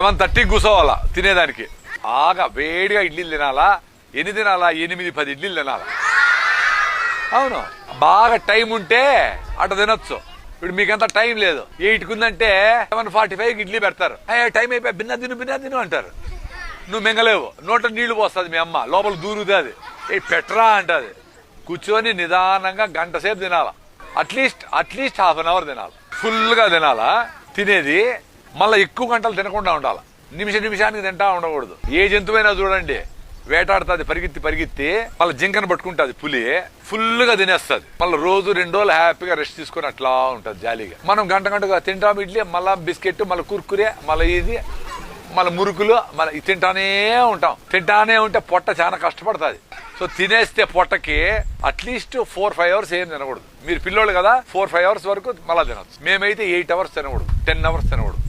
7:30 కూర్చోవాలా తినేదానికి. బాగా వేడిగా ఇడ్లీలు తినాలా. ఎన్ని తినాలా? 8-10 ఇడ్లీలు తినాలా. అవును, బాగా టైం ఉంటే అట తినొచ్చు. ఇప్పుడు మీకంతా టైం లేదు. 8కి ఉందంటే 7:45కి ఇడ్లీ పెడతారు. టైం అయిపోయి బిన్నా తిను అంటారు. నువ్వు మింగలేవు. నోట నీళ్లు పోస్తుంది మీ అమ్మ, లోపల దూరుతుంది. పెట్టరా అంటది. కూర్చొని నిదానంగా గంట సేపు తినాలా. అట్లీస్ట్ హాఫ్ అన్ అవర్ తినాలి. ఫుల్గా తినాలా. తినేది మళ్ళీ ఎక్కువ గంటలు తినకుండా ఉండాలి. నిమిషానికి తింటా ఉండకూడదు. ఏ జంతువైనా చూడండి, వేటాడుతుంది పరిగెత్తి మళ్ళీ జింకను పట్టుకుంటుంది. పులి ఫుల్గా తినేస్తుంది. మళ్ళీ రోజు 2 రోజులు హ్యాపీగా రెస్ట్ తీసుకొని అట్లా ఉంటుంది జాలీగా. మనం గంటగా తింటాం ఇడ్లీ, మళ్ళీ బిస్కెట్, మళ్ళీ కుర్కురే, మళ్ళీ ఇది, మళ్ళీ మురుకులు, మళ్ళీ తింటానే ఉంటే పొట్ట చాలా కష్టపడుతుంది. సో తినేస్తే పొట్టకి అట్లీస్ట్ 4-5 అవర్స్ ఏం తినకూడదు. మీరు పిల్లోళ్ళు కదా, 4-5 అవర్స్ వరకు మళ్ళీ తినచ్చు. మేమైతే 8 అవర్స్ తినకూడదు, 10 అవర్స్ తినకూడదు.